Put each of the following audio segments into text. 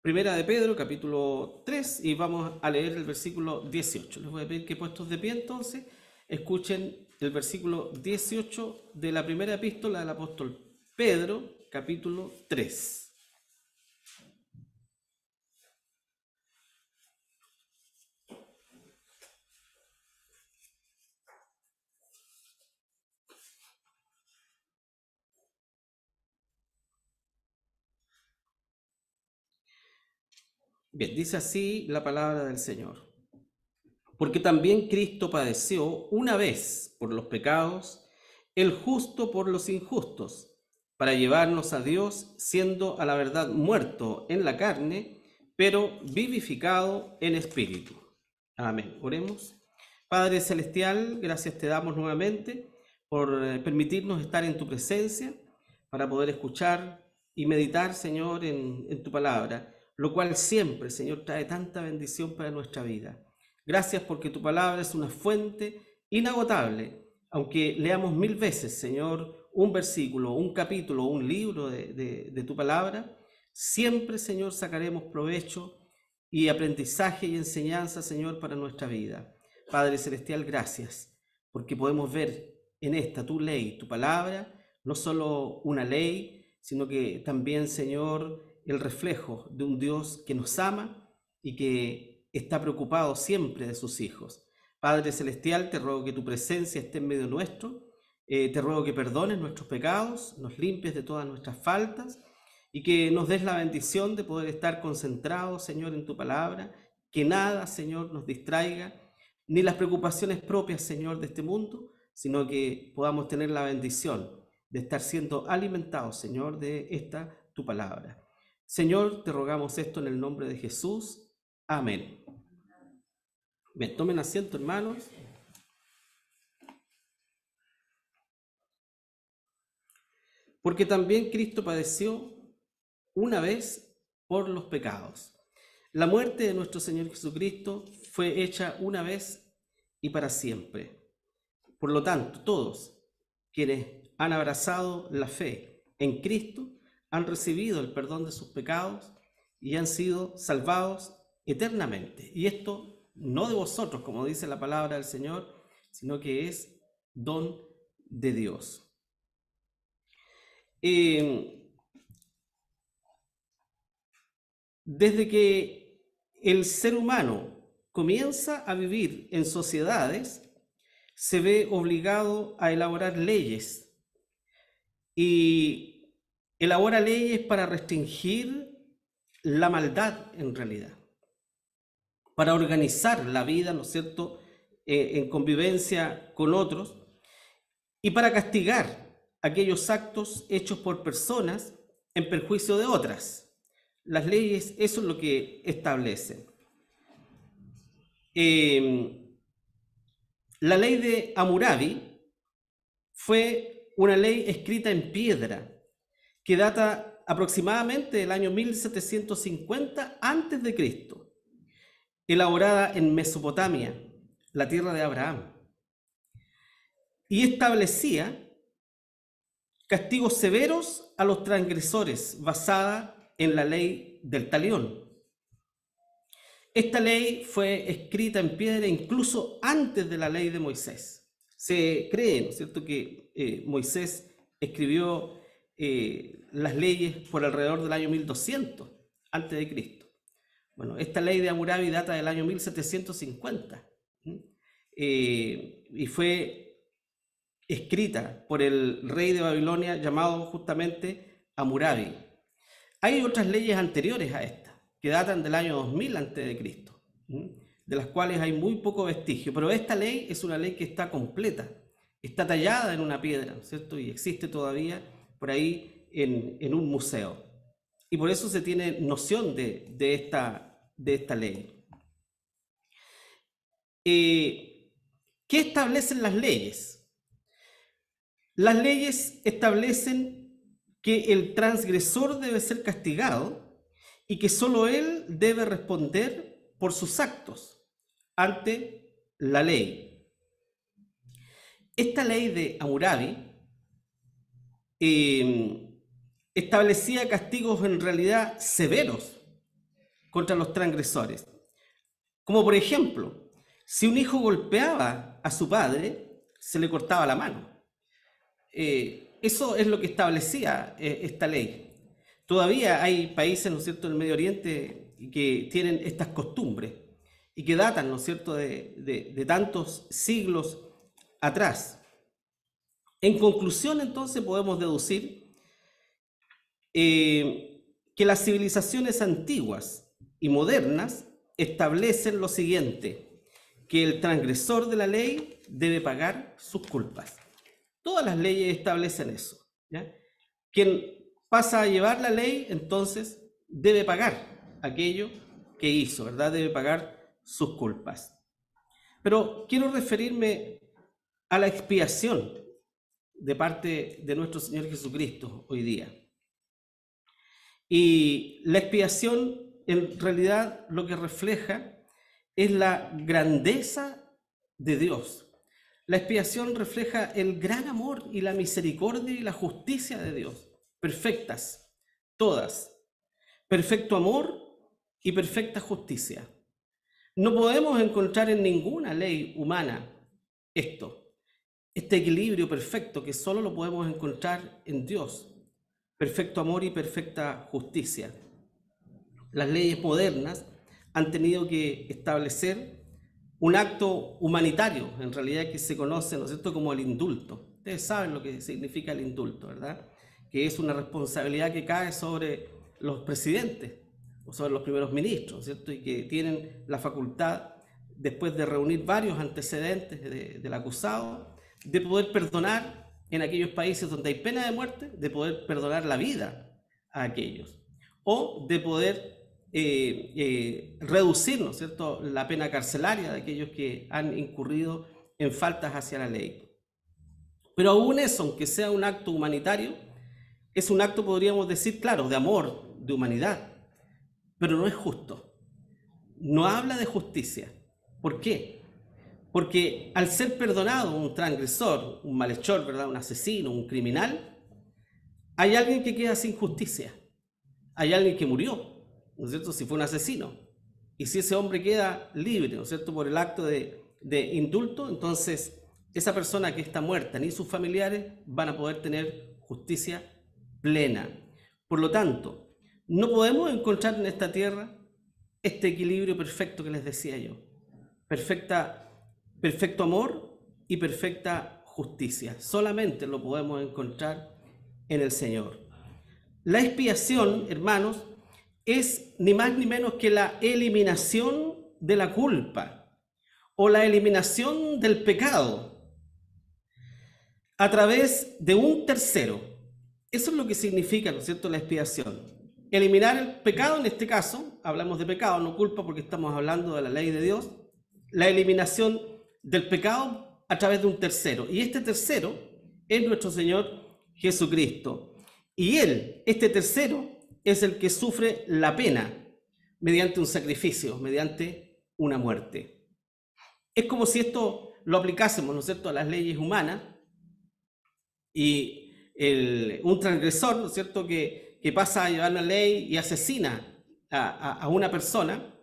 Primera de Pedro, capítulo 3, y vamos a leer el versículo 18. Les voy a pedir que, puestos de pie, entonces, escuchen el versículo 18 de la primera epístola del apóstol Pedro, capítulo 3. Bien, dice así la palabra del Señor. Porque también Cristo padeció una vez por los pecados, el justo por los injustos, para llevarnos a Dios, siendo a la verdad muerto en la carne, pero vivificado en espíritu. Amén. Oremos. Padre Celestial, gracias te damos nuevamente por permitirnos estar en tu presencia, para poder escuchar y meditar, Señor, en tu palabra, lo cual siempre, Señor, trae tanta bendición para nuestra vida. Gracias porque tu palabra es una fuente inagotable. Aunque leamos 1000 veces, Señor, un versículo, un capítulo, un libro de tu palabra, siempre, Señor, sacaremos provecho y aprendizaje y enseñanza, Señor, para nuestra vida. Padre Celestial, gracias, porque podemos ver en esta tu ley, tu palabra, no solo una ley, sino que también, Señor, el reflejo de un Dios que nos ama y que está preocupado siempre de sus hijos. Padre Celestial, te ruego que tu presencia esté en medio nuestro, te ruego que perdones nuestros pecados, nos limpies de todas nuestras faltas y que nos des la bendición de poder estar concentrados, Señor, en tu palabra, que nada, Señor, nos distraiga, ni las preocupaciones propias, Señor, de este mundo, sino que podamos tener la bendición de estar siendo alimentados, Señor, de esta tu palabra. Señor, te rogamos esto en el nombre de Jesús. Amén. Bien, tomen asiento, hermanos. Porque también Cristo padeció una vez por los pecados. La muerte de nuestro Señor Jesucristo fue hecha una vez y para siempre. Por lo tanto, todos quienes han abrazado la fe en Cristo han recibido el perdón de sus pecados y han sido salvados eternamente. Y esto no de vosotros, como dice la palabra del Señor, sino que es don de Dios. Desde que el ser humano comienza a vivir en sociedades, se ve obligado a elaborar leyes y elabora leyes para restringir la maldad en realidad, para organizar la vida, ¿no es cierto?, en convivencia con otros y para castigar aquellos actos hechos por personas en perjuicio de otras. Las leyes, eso es lo que establecen. La ley de Hammurabi fue una ley escrita en piedra que data aproximadamente del año 1750 a.C., elaborada en Mesopotamia, la tierra de Abraham, y establecía castigos severos a los transgresores basada en la ley del talión. Esta ley fue escrita en piedra incluso antes de la ley de Moisés. Se cree, ¿no es cierto?, que Moisés escribió las leyes por alrededor del año 1200 antes de Cristo. Bueno, esta ley de Hammurabi data del año 1750 y fue escrita por el rey de Babilonia llamado justamente Hammurabi. Hay otras leyes anteriores a esta que datan del año 2000 a.C., de las cuales hay muy poco vestigio, pero esta ley es una ley que está completa, está tallada en una piedra, ¿no es cierto?, y existe todavía por ahí en un museo. Y por eso se tiene noción de esta ley. ¿Qué establecen las leyes? Las leyes establecen que el transgresor debe ser castigado y que solo él debe responder por sus actos ante la ley. Esta ley de Hammurabi establecía castigos en realidad severos contra los transgresores. Como por ejemplo, si un hijo golpeaba a su padre, se le cortaba la mano. Eso es lo que establecía esta ley. Todavía hay países, ¿no es cierto?, del Medio Oriente que tienen estas costumbres y que datan, ¿no es cierto?, de tantos siglos atrás. En conclusión, entonces, podemos deducir que las civilizaciones antiguas y modernas establecen lo siguiente, que el transgresor de la ley debe pagar sus culpas. Todas las leyes establecen eso, ¿ya? Quien pasa a llevar la ley, entonces, debe pagar aquello que hizo, ¿verdad? Debe pagar sus culpas. Pero quiero referirme a la expiación de parte de nuestro Señor Jesucristo hoy día. Y la expiación, en realidad, lo que refleja es la grandeza de Dios. La expiación refleja el gran amor y la misericordia y la justicia de Dios, perfectas, todas. Perfecto amor y perfecta justicia. No podemos encontrar en ninguna ley humana este equilibrio perfecto que solo lo podemos encontrar en Dios. Perfecto amor y perfecta justicia. Las leyes modernas han tenido que establecer un acto humanitario, en realidad, que se conoce, ¿no es cierto?, como el indulto. Ustedes saben lo que significa el indulto, ¿verdad? Que es una responsabilidad que cae sobre los presidentes o sobre los primeros ministros, ¿cierto? Y que tienen la facultad, después de reunir varios antecedentes del acusado, de poder perdonar en aquellos países donde hay pena de muerte, de poder perdonar la vida a aquellos, o de poder reducir, ¿no es cierto?, la pena carcelaria de aquellos que han incurrido en faltas hacia la ley. Pero aún eso, aunque sea un acto humanitario, es un acto, podríamos decir, claro, de amor, de humanidad, pero no es justo. No habla de justicia. ¿Por qué? Porque al ser perdonado un transgresor, un malhechor, ¿verdad?, un asesino, un criminal, hay alguien que queda sin justicia. Hay alguien que murió, ¿no es cierto?, si fue un asesino. Y si ese hombre queda libre, ¿no es cierto?, por el acto de indulto, entonces esa persona que está muerta, ni sus familiares van a poder tener justicia plena. Por lo tanto, no podemos encontrar en esta tierra este equilibrio perfecto que les decía yo. Perfecto amor y perfecta justicia. Solamente lo podemos encontrar en el Señor. La expiación, hermanos, es ni más ni menos que la eliminación de la culpa o la eliminación del pecado a través de un tercero. Eso es lo que significa, ¿no es cierto?, la expiación. Eliminar el pecado, en este caso, hablamos de pecado, no culpa, porque estamos hablando de la ley de Dios. La eliminación del pecado a través de un tercero. Y este tercero es nuestro Señor Jesucristo. Y Él, este tercero, es el que sufre la pena mediante un sacrificio, mediante una muerte. Es como si esto lo aplicásemos, ¿no es cierto?, a las leyes humanas, y un transgresor, ¿no es cierto?, que pasa a llevar la ley y asesina a una persona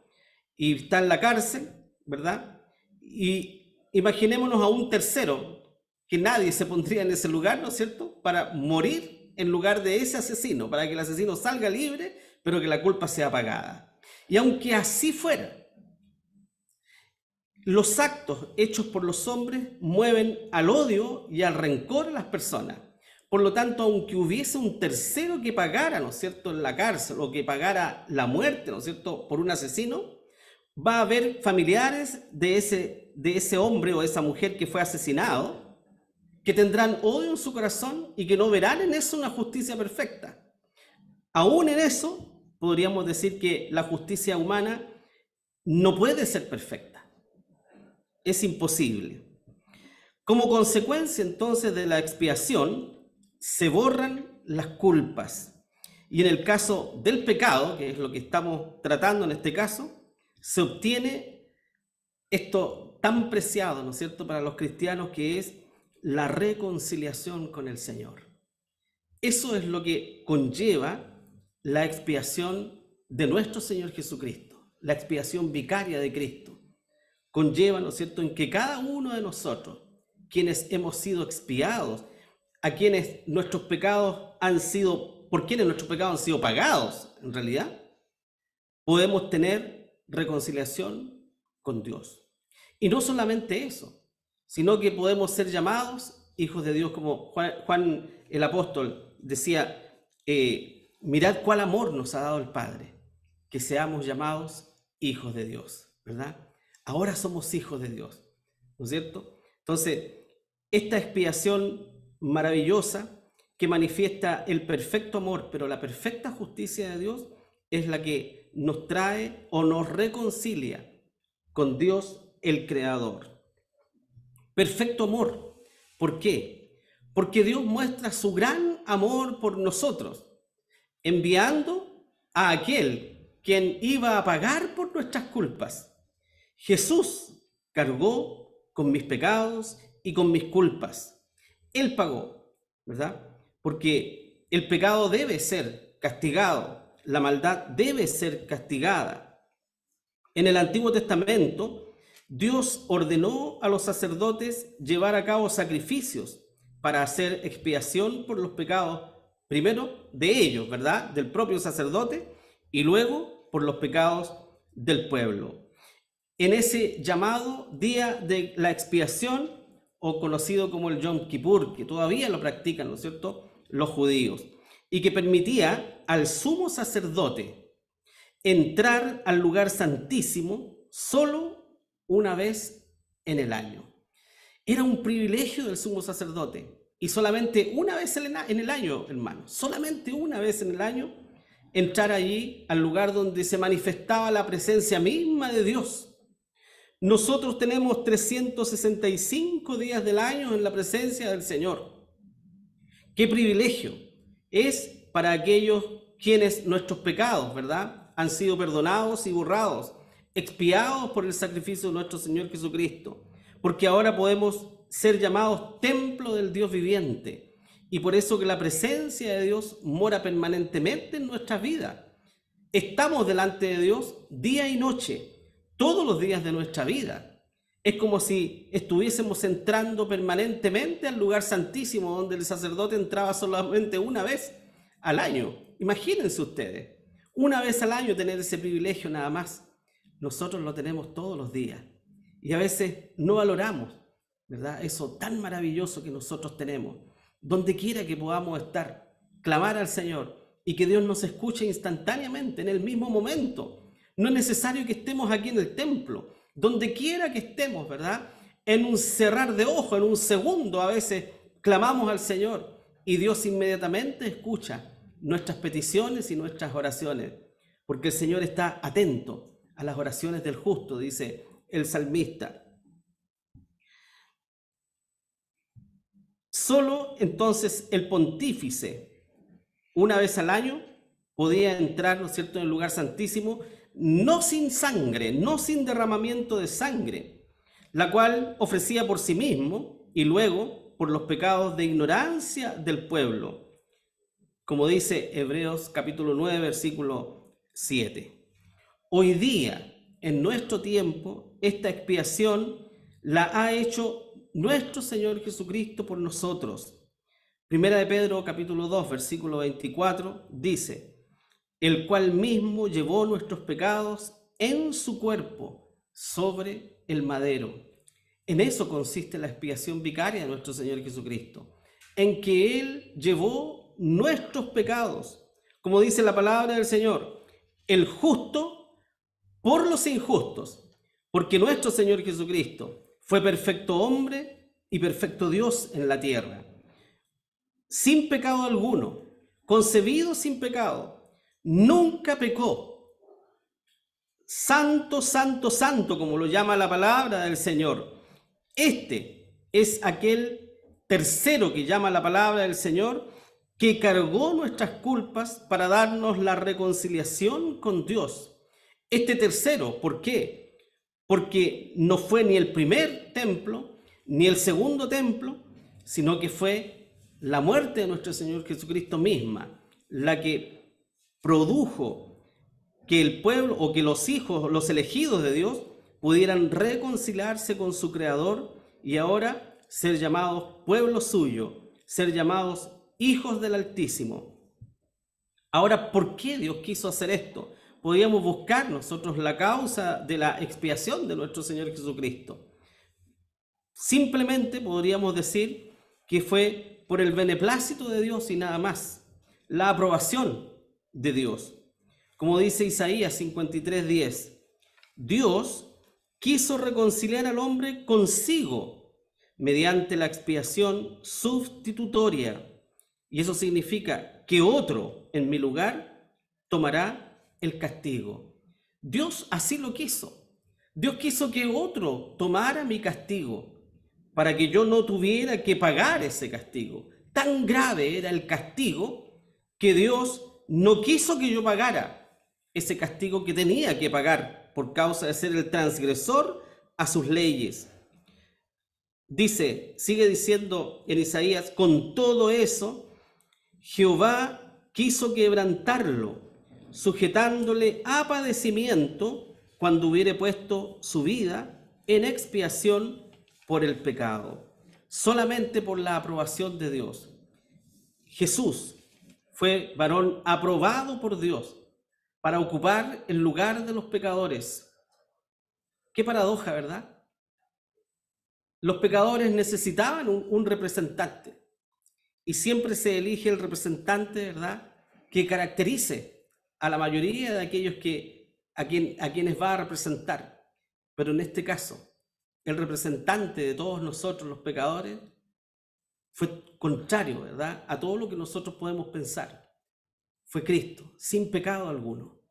y está en la cárcel, ¿verdad? Y imaginémonos a un tercero, que nadie se pondría en ese lugar, ¿no es cierto?, para morir en lugar de ese asesino, para que el asesino salga libre, pero que la culpa sea pagada. Y aunque así fuera, los actos hechos por los hombres mueven al odio y al rencor a las personas. Por lo tanto, aunque hubiese un tercero que pagara, ¿no es cierto?, en la cárcel, o que pagara la muerte, ¿no es cierto?, por un asesino, va a haber familiares de ese hombre o esa mujer que fue asesinado, que tendrán odio en su corazón y que no verán en eso una justicia perfecta. Aún en eso, podríamos decir que la justicia humana no puede ser perfecta. Es imposible. Como consecuencia, entonces, de la expiación, se borran las culpas. Y en el caso del pecado, que es lo que estamos tratando en este caso, se obtiene esto tan preciado, ¿no es cierto?, para los cristianos, que es la reconciliación con el Señor. Eso es lo que conlleva la expiación de nuestro Señor Jesucristo, la expiación vicaria de Cristo, conlleva, ¿no es cierto?, en que cada uno de nosotros, quienes hemos sido expiados, a quienes nuestros pecados han sido, por quienes nuestros pecados han sido pagados, en realidad, podemos tener reconciliación con Dios. Y no solamente eso, sino que podemos ser llamados hijos de Dios, como Juan el apóstol decía, mirad cuál amor nos ha dado el Padre, que seamos llamados hijos de Dios, ¿verdad? Ahora somos hijos de Dios, ¿no es cierto? Entonces, esta expiación maravillosa que manifiesta el perfecto amor, pero la perfecta justicia de Dios, es la que nos trae o nos reconcilia con Dios el Creador. Perfecto amor. ¿Por qué? Porque Dios muestra su gran amor por nosotros, enviando a aquel quien iba a pagar por nuestras culpas. Jesús cargó con mis pecados y con mis culpas. Él pagó, ¿verdad? Porque el pecado debe ser castigado, la maldad debe ser castigada. En el Antiguo Testamento, Dios ordenó a los sacerdotes llevar a cabo sacrificios para hacer expiación por los pecados, primero de ellos, ¿verdad?, del propio sacerdote, y luego por los pecados del pueblo. En ese llamado día de la expiación, o conocido como el Yom Kippur, que todavía lo practican, ¿no es cierto?, los judíos, y que permitía al sumo sacerdote entrar al lugar santísimo solo una vez en el año. Era un privilegio del sumo sacerdote, y solamente una vez en el año, hermano, solamente una vez en el año, entrar allí al lugar donde se manifestaba la presencia misma de Dios. Nosotros tenemos 365 días del año en la presencia del Señor. ¡Qué privilegio es para aquellos quienes nuestros pecados, ¿verdad?, han sido perdonados y borrados, expiados por el sacrificio de nuestro Señor Jesucristo! Porque ahora podemos ser llamados templo del Dios viviente, y por eso que la presencia de Dios mora permanentemente en nuestras vidas. Estamos delante de Dios día y noche, todos los días de nuestra vida. Es como si estuviésemos entrando permanentemente al lugar santísimo, donde el sacerdote entraba solamente una vez al año. Imagínense ustedes, una vez al año tener ese privilegio nada más. Nosotros lo tenemos todos los días y a veces no valoramos, ¿verdad?, eso tan maravilloso que nosotros tenemos. Donde quiera que podamos estar, clamar al Señor y que Dios nos escuche instantáneamente, en el mismo momento. No es necesario que estemos aquí en el templo, donde quiera que estemos, ¿verdad?, en un cerrar de ojo, en un segundo, a veces clamamos al Señor y Dios inmediatamente escucha nuestras peticiones y nuestras oraciones, porque el Señor está atento a las oraciones del justo, dice el salmista. Solo entonces el pontífice, una vez al año, podía entrar, ¿no es cierto?, en el lugar santísimo, no sin sangre, no sin derramamiento de sangre, la cual ofrecía por sí mismo y luego por los pecados de ignorancia del pueblo, como dice Hebreos capítulo 9, versículo 7. Hoy día, en nuestro tiempo, esta expiación la ha hecho nuestro Señor Jesucristo por nosotros. Primera de Pedro capítulo 2, versículo 24, dice: el cual mismo llevó nuestros pecados en su cuerpo sobre el madero. En eso consiste la expiación vicaria de nuestro Señor Jesucristo, en que Él llevó nuestros pecados, como dice la palabra del Señor, el justo por los injustos, porque nuestro Señor Jesucristo fue perfecto hombre y perfecto Dios en la tierra, sin pecado alguno, concebido sin pecado, nunca pecó, santo, santo, santo, como lo llama la palabra del Señor. Este es aquel tercero que llama la palabra del Señor, que cargó nuestras culpas para darnos la reconciliación con Dios. Este tercero, ¿por qué? Porque no fue ni el primer templo, ni el segundo templo, sino que fue la muerte de nuestro Señor Jesucristo misma, la que produjo que el pueblo o que los hijos, los elegidos de Dios, pudieran reconciliarse con su Creador y ahora ser llamados pueblo suyo, ser llamados hijos del Altísimo. Ahora, ¿por qué Dios quiso hacer esto? Podríamos buscar nosotros la causa de la expiación de nuestro Señor Jesucristo. Simplemente podríamos decir que fue por el beneplácito de Dios y nada más, la aprobación de Dios. Como dice Isaías 53:10, Dios quiso reconciliar al hombre consigo mediante la expiación sustitutoria. Y eso significa que otro en mi lugar tomará el castigo. Dios así lo quiso. Dios quiso que otro tomara mi castigo para que yo no tuviera que pagar ese castigo. Tan grave era el castigo que Dios no quiso que yo pagara ese castigo que tenía que pagar por causa de ser el transgresor a sus leyes. Dice, sigue diciendo en Isaías, con todo eso, Jehová quiso quebrantarlo, sujetándole a padecimiento cuando hubiere puesto su vida en expiación por el pecado, solamente por la aprobación de Dios. Jesús fue varón aprobado por Dios para ocupar el lugar de los pecadores. Qué paradoja, ¿verdad? Los pecadores necesitaban un representante y siempre se elige el representante, ¿verdad?, que caracterice a la mayoría de aquellos a quienes va a representar. Pero en este caso, el representante de todos nosotros, los pecadores, fue contrario, ¿verdad?, a todo lo que nosotros podemos pensar. Fue Cristo, sin pecado alguno.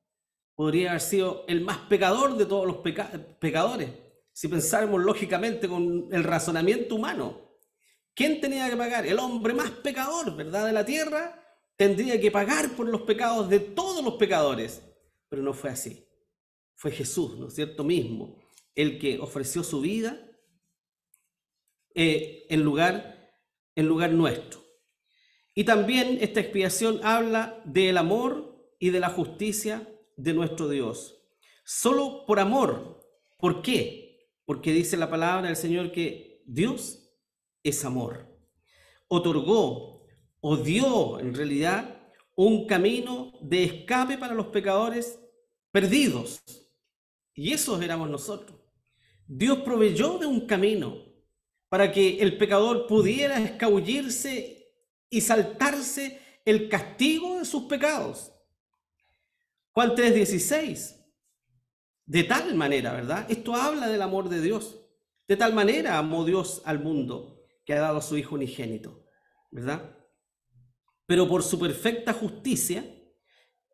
Podría haber sido el más pecador de todos los pecadores, si pensáramos lógicamente con el razonamiento humano. ¿Quién tenía que pagar? El hombre más pecador, ¿verdad?, de la tierra, tendría que pagar por los pecados de todos los pecadores. Pero no fue así. Fue Jesús, ¿no es cierto?, mismo, el que ofreció su vida en lugar nuestro. Y también esta expiación habla del amor y de la justicia de nuestro Dios. Solo por amor. ¿Por qué? Porque dice la palabra del Señor que Dios es amor. Otorgó o dio en realidad un camino de escape para los pecadores perdidos. Y esos éramos nosotros. Dios proveyó de un camino para que el pecador pudiera escabullirse y saltarse el castigo de sus pecados. Juan 3:16. De tal manera, ¿verdad? Esto habla del amor de Dios. De tal manera amó Dios al mundo que ha dado a su Hijo unigénito, ¿verdad? Pero por su perfecta justicia,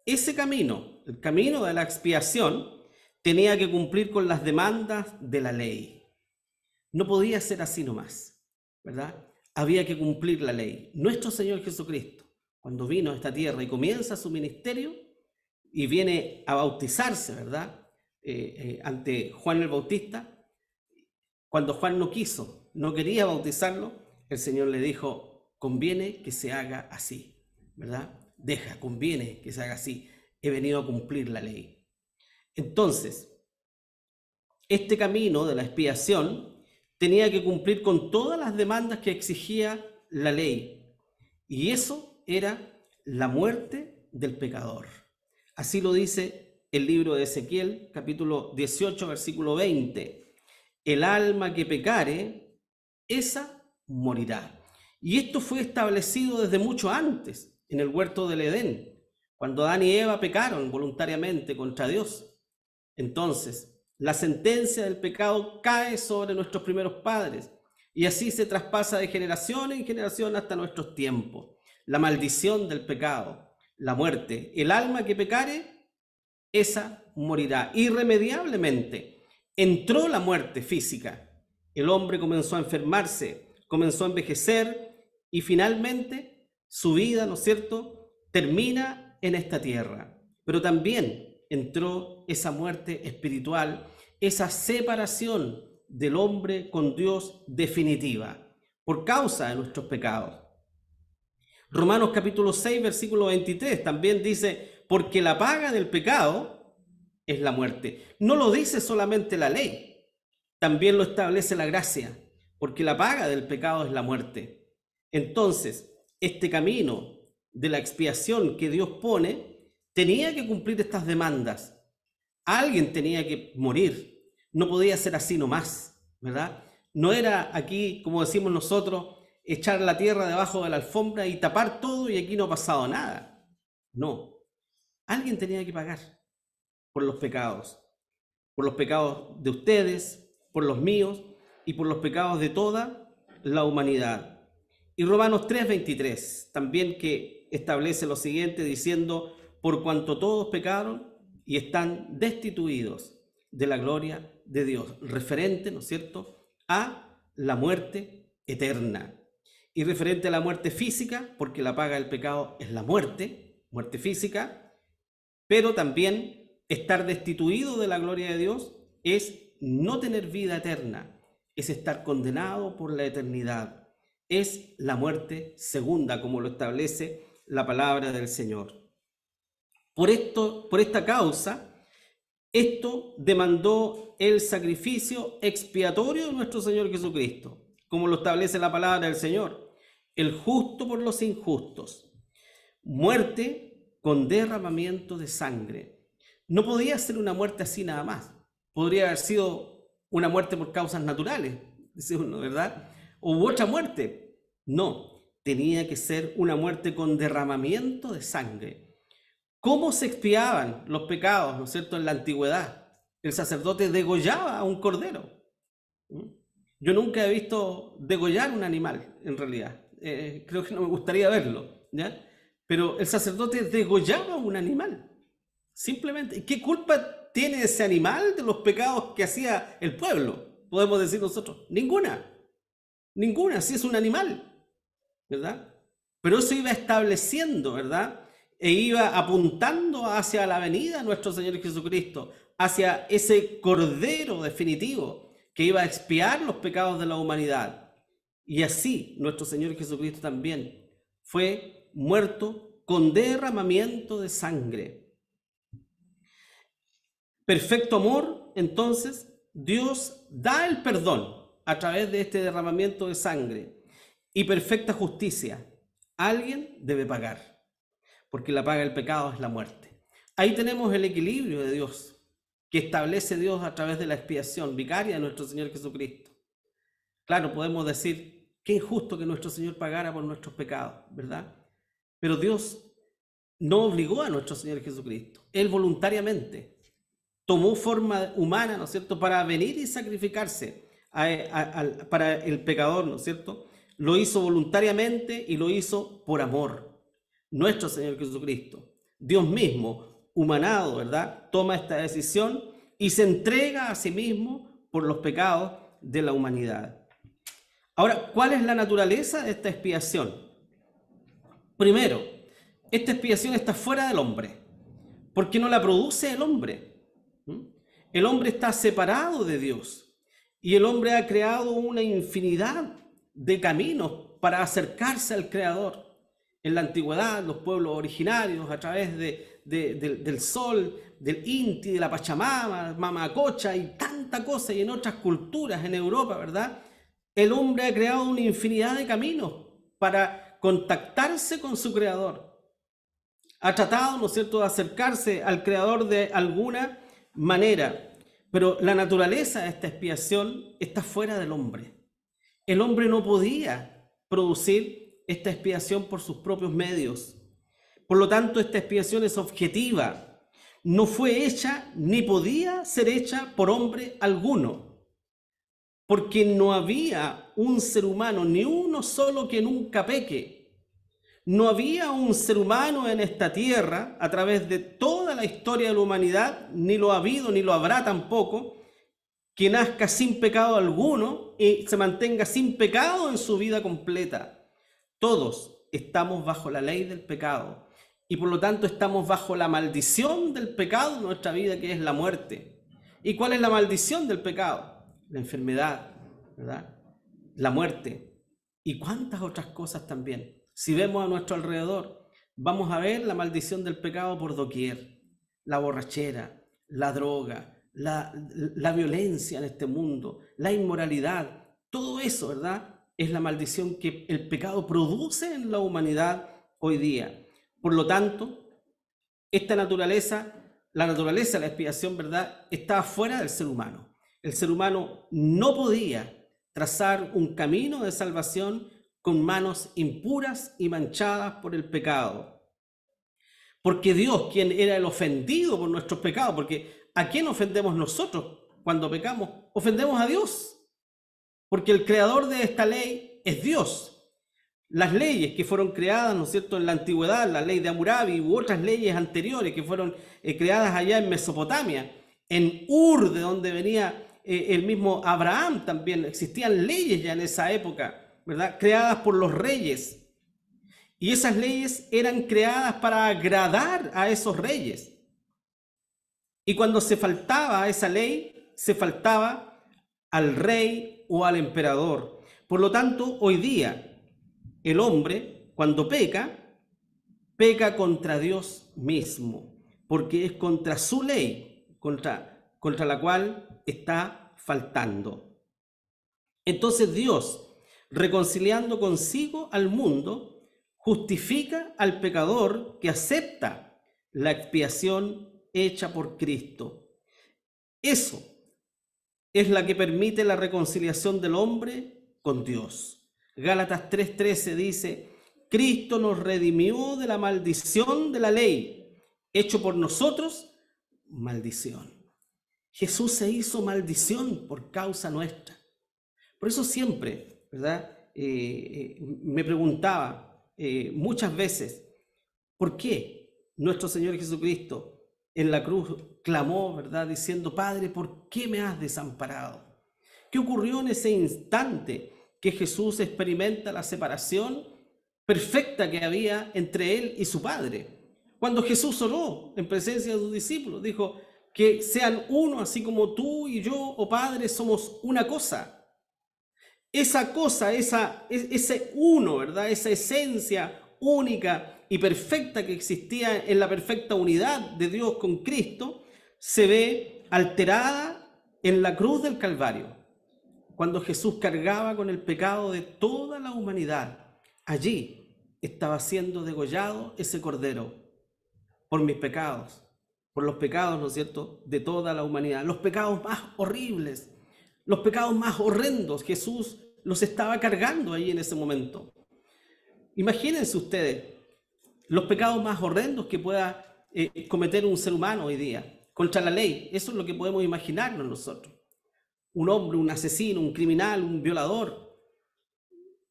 ese camino, el camino de la expiación, tenía que cumplir con las demandas de la ley. No podía ser así nomás, ¿verdad? Había que cumplir la ley. Nuestro Señor Jesucristo, cuando vino a esta tierra y comienza su ministerio y viene a bautizarse, ¿verdad?, ante Juan el Bautista, cuando Juan no quería bautizarlo, el Señor le dijo, conviene que se haga así, ¿verdad? Conviene que se haga así. He venido a cumplir la ley. Entonces, este camino de la expiación tenía que cumplir con todas las demandas que exigía la ley. Y eso era la muerte del pecador. Así lo dice el libro de Ezequiel, capítulo 18, versículo 20. El alma que pecare, esa morirá. Y esto fue establecido desde mucho antes, en el huerto del Edén, cuando Adán y Eva pecaron voluntariamente contra Dios. Entonces, la sentencia del pecado cae sobre nuestros primeros padres, y así se traspasa de generación en generación hasta nuestros tiempos. La maldición del pecado, la muerte, el alma que pecare, esa morirá irremediablemente. Entró la muerte física. El hombre comenzó a enfermarse, comenzó a envejecer y finalmente su vida, ¿no es cierto?, termina en esta tierra. Pero también entró esa muerte espiritual, esa separación del hombre con Dios definitiva por causa de nuestros pecados. Romanos capítulo 6, versículo 23 también dice, porque la paga del pecado es la muerte. No lo dice solamente la ley, también lo establece la gracia, porque la paga del pecado es la muerte. Entonces, este camino de la expiación que Dios pone tenía que cumplir estas demandas. Alguien tenía que morir, no podía ser así nomás, ¿verdad? No era aquí, como decimos nosotros, echar la tierra debajo de la alfombra y tapar todo y aquí no ha pasado nada. No, alguien tenía que pagar por los pecados de ustedes, por los míos y por los pecados de toda la humanidad. Y Romanos 3:23 también, que establece lo siguiente diciendo: por cuanto todos pecaron y están destituidos de la gloria de Dios, referente, ¿no es cierto?, a la muerte eterna. Y referente a la muerte física, porque la paga del pecado es la muerte física, pero también estar destituido de la gloria de Dios es no tener vida eterna, es estar condenado por la eternidad, es la muerte segunda, como lo establece la palabra del Señor. Por esta causa, esto demandó el sacrificio expiatorio de nuestro Señor Jesucristo, como lo establece la palabra del Señor, el justo por los injustos, muerte con derramamiento de sangre. No podía ser una muerte así nada más, podría haber sido una muerte por causas naturales, dice uno, ¿verdad? O otra muerte. No, tenía que ser una muerte con derramamiento de sangre. ¿Cómo se expiaban los pecados, ¿no es cierto?, en la antigüedad? El sacerdote degollaba a un cordero. Yo nunca he visto degollar un animal, en realidad. Creo que no me gustaría verlo, ¿ya? Pero el sacerdote degollaba a un animal. Simplemente, ¿qué culpa tiene ese animal de los pecados que hacía el pueblo? Podemos decir nosotros, ninguna, si es un animal, ¿verdad? Pero eso iba estableciendo, ¿verdad?, e iba apuntando hacia la venida de nuestro Señor Jesucristo, hacia ese Cordero definitivo que iba a expiar los pecados de la humanidad. Y así nuestro Señor Jesucristo también fue muerto con derramamiento de sangre. Perfecto amor, entonces, Dios da el perdón a través de este derramamiento de sangre. Y perfecta justicia, alguien debe pagar, porque la paga del pecado es la muerte. Ahí tenemos el equilibrio de Dios, que establece Dios a través de la expiación vicaria de nuestro Señor Jesucristo. Claro, podemos decir, qué injusto que nuestro Señor pagara por nuestros pecados, ¿verdad? Pero Dios no obligó a nuestro Señor Jesucristo. Él voluntariamente tomó forma humana, ¿no es cierto?, para venir y sacrificarse para el pecador, ¿no es cierto? Lo hizo voluntariamente y lo hizo por amor. Nuestro Señor Jesucristo, Dios mismo, humanado, ¿verdad?, toma esta decisión y se entrega a sí mismo por los pecados de la humanidad. Ahora, ¿cuál es la naturaleza de esta expiación? Primero, esta expiación está fuera del hombre, porque no la produce el hombre. El hombre está separado de Dios y el hombre ha creado una infinidad de caminos para acercarse al Creador. En la antigüedad, los pueblos originarios, a través del sol, del Inti, de la Pachamama, Mamacocha y tanta cosa, y en otras culturas en Europa, ¿verdad?, el hombre ha creado una infinidad de caminos para contactarse con su Creador. Ha tratado, ¿no es cierto?, de acercarse al Creador de alguna manera, pero la naturaleza de esta expiación está fuera del hombre. El hombre no podía producir esta expiación por sus propios medios. Por lo tanto, esta expiación es objetiva. No fue hecha ni podía ser hecha por hombre alguno, porque no había un ser humano, ni uno solo, que nunca peque. No había un ser humano en esta tierra, a través de toda la historia de la humanidad, ni lo ha habido, ni lo habrá tampoco, que nazca sin pecado alguno y se mantenga sin pecado en su vida completa. Todos estamos bajo la ley del pecado y por lo tanto estamos bajo la maldición del pecado en nuestra vida, que es la muerte. ¿Y cuál es la maldición del pecado? La enfermedad, ¿verdad?, la muerte y cuántas otras cosas también. Si vemos a nuestro alrededor, vamos a ver la maldición del pecado por doquier: la borrachera, la droga, la violencia en este mundo, la inmoralidad, todo eso, ¿verdad? Es la maldición que el pecado produce en la humanidad hoy día. Por lo tanto, esta naturaleza, la naturaleza de la expiación, ¿verdad?, estaba fuera del ser humano. El ser humano no podía trazar un camino de salvación con manos impuras y manchadas por el pecado. Porque Dios, quien era el ofendido por nuestros pecados, porque ¿a quién ofendemos nosotros cuando pecamos? Ofendemos a Dios, porque el creador de esta ley es Dios. Las leyes que fueron creadas, ¿no es cierto?, en la antigüedad, la ley de Hammurabi u otras leyes anteriores que fueron creadas allá en Mesopotamia, en Ur, de donde venía el mismo Abraham también, existían leyes ya en esa época, ¿verdad?, creadas por los reyes. Y esas leyes eran creadas para agradar a esos reyes. Y cuando se faltaba a esa ley, se faltaba al rey o al emperador. Por lo tanto, hoy día, el hombre, cuando peca, peca contra Dios mismo, porque es contra su ley, contra la cual está faltando. Entonces Dios, reconciliando consigo al mundo, justifica al pecador que acepta la expiación hecha por Cristo. Eso es la que permite la reconciliación del hombre con Dios. Gálatas 3:13 dice: Cristo nos redimió de la maldición de la ley, hecho por nosotros maldición. Jesús se hizo maldición por causa nuestra. Por eso siempre, ¿verdad?, me preguntaba muchas veces, ¿por qué nuestro Señor Jesucristo en la cruz clamó, ¿verdad?, diciendo: Padre, ¿por qué me has desamparado? ¿Qué ocurrió en ese instante que Jesús experimenta la separación perfecta que había entre él y su Padre? Cuando Jesús oró en presencia de sus discípulos, dijo: que sean uno, así como tú y yo, oh Padre, somos una cosa. Esa cosa, ese uno, ¿verdad?, esa esencia única y perfecta que existía en la perfecta unidad de Dios con Cristo, se ve alterada en la cruz del Calvario, cuando Jesús cargaba con el pecado de toda la humanidad. Allí estaba siendo degollado ese cordero por mis pecados, por los pecados, ¿no es cierto?, de toda la humanidad. Los pecados más horribles, los pecados más horrendos, Jesús los estaba cargando ahí en ese momento. Imagínense ustedes los pecados más horrendos que pueda cometer un ser humano hoy día contra la ley. Eso es lo que podemos imaginarnos nosotros. Un hombre, un asesino, un criminal, un violador,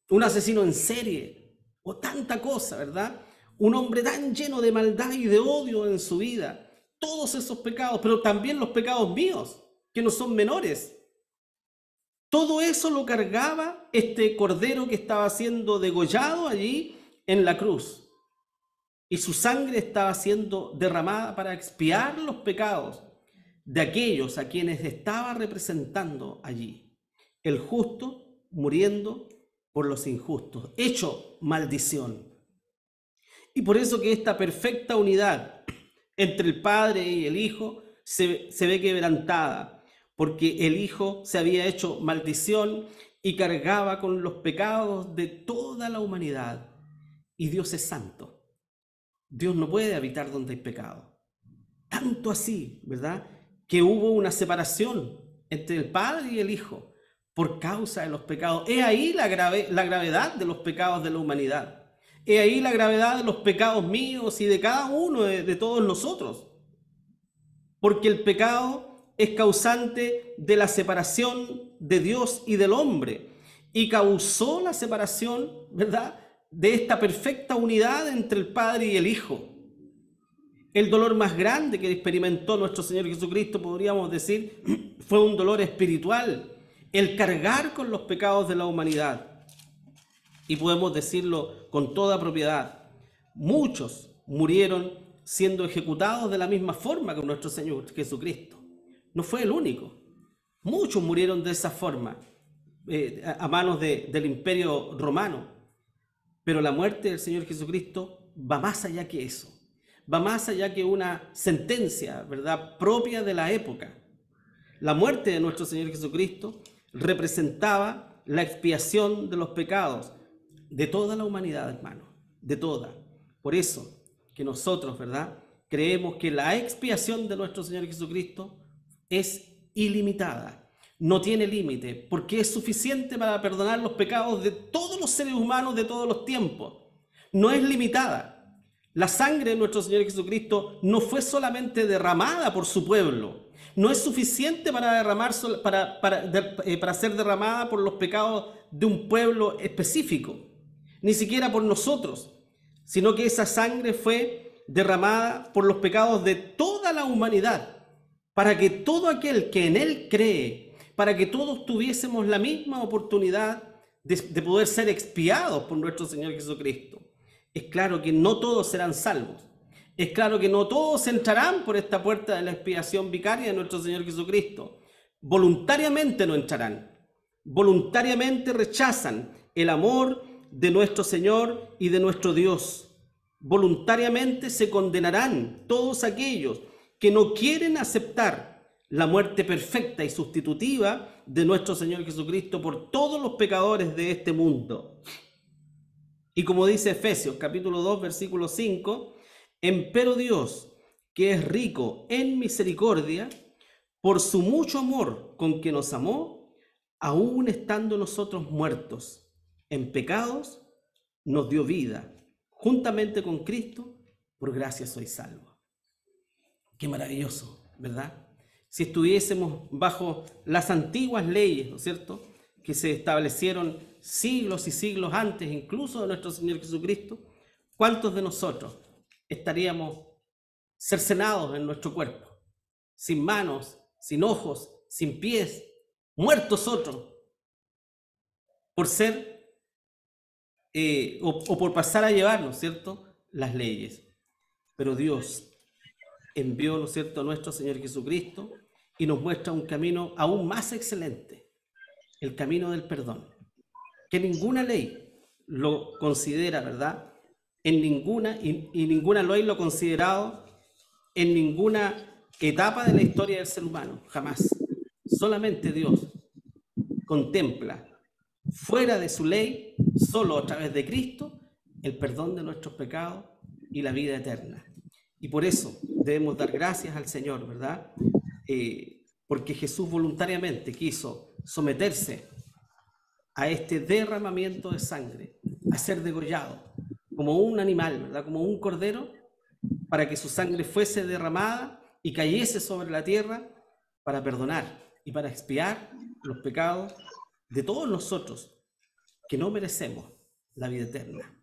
un asesino en serie, o tanta cosa, ¿verdad? Un hombre tan lleno de maldad y de odio en su vida. Todos esos pecados, pero también los pecados míos, que no son menores. Todo eso lo cargaba este cordero que estaba siendo degollado allí en la cruz. Y su sangre estaba siendo derramada para expiar los pecados de aquellos a quienes estaba representando allí. El justo muriendo por los injustos, hecho maldición. Y por eso que esta perfecta unidad entre el Padre y el Hijo se ve quebrantada, porque el Hijo se había hecho maldición y cargaba con los pecados de toda la humanidad. Y Dios es santo. Dios no puede habitar donde hay pecado. Tanto así, ¿verdad?, que hubo una separación entre el Padre y el Hijo por causa de los pecados. He ahí la gravedad de los pecados de la humanidad. He ahí la gravedad de los pecados míos y de cada uno de todos nosotros. Porque el pecado es causante de la separación de Dios y del hombre. Y causó la separación, ¿verdad?, de esta perfecta unidad entre el Padre y el Hijo. El dolor más grande que experimentó nuestro Señor Jesucristo, podríamos decir, fue un dolor espiritual, el cargar con los pecados de la humanidad. Y podemos decirlo con toda propiedad, muchos murieron siendo ejecutados de la misma forma que nuestro Señor Jesucristo. No fue el único. Muchos murieron de esa forma, a manos del Imperio Romano. Pero la muerte del Señor Jesucristo va más allá que eso. va más allá que una sentencia, ¿verdad?, propia de la época. La muerte de nuestro Señor Jesucristo representaba la expiación de los pecados de toda la humanidad, hermano, de toda. Por eso que nosotros, ¿verdad?, creemos que la expiación de nuestro Señor Jesucristo es ilimitada, no tiene límite, porque es suficiente para perdonar los pecados de todos los seres humanos de todos los tiempos. No es limitada. La sangre de nuestro Señor Jesucristo no fue solamente derramada por su pueblo, no es suficiente para ser derramada por los pecados de un pueblo específico, ni siquiera por nosotros, sino que esa sangre fue derramada por los pecados de toda la humanidad, para que todo aquel que en Él cree, para que todos tuviésemos la misma oportunidad de poder ser expiados por nuestro Señor Jesucristo. Es claro que no todos serán salvos. Es claro que no todos entrarán por esta puerta de la expiación vicaria de nuestro Señor Jesucristo. Voluntariamente no entrarán. Voluntariamente rechazan el amor de nuestro Señor y de nuestro Dios. Voluntariamente se condenarán todos aquellos que no quieren aceptar la muerte perfecta y sustitutiva de nuestro Señor Jesucristo por todos los pecadores de este mundo. Y como dice Efesios capítulo 2, versículo 5, empero Dios, que es rico en misericordia, por su mucho amor con que nos amó, aún estando nosotros muertos en pecados, nos dio vida. Juntamente con Cristo, por gracia sois salvos. Qué maravilloso, ¿verdad? Si estuviésemos bajo las antiguas leyes, ¿no es cierto?, que se establecieron siglos y siglos antes, incluso de nuestro Señor Jesucristo, ¿cuántos de nosotros estaríamos cercenados en nuestro cuerpo? Sin manos, sin ojos, sin pies, muertos otros, por ser o por pasar a llevar, ¿no es cierto?, las leyes. Pero Dios envió, ¿no es cierto?, a nuestro Señor Jesucristo y nos muestra un camino aún más excelente, el camino del perdón, que ninguna ley lo considera, ¿verdad? En ninguna, y ninguna ley lo ha considerado en ninguna etapa de la historia del ser humano, jamás. Solamente Dios contempla, fuera de su ley, solo a través de Cristo, el perdón de nuestros pecados y la vida eterna. Y por eso debemos dar gracias al Señor, ¿verdad? Porque Jesús voluntariamente quiso someterse a este derramamiento de sangre, a ser degollado como un animal, ¿verdad?, como un cordero, para que su sangre fuese derramada y cayese sobre la tierra para perdonar y para expiar los pecados de todos nosotros que no merecemos la vida eterna.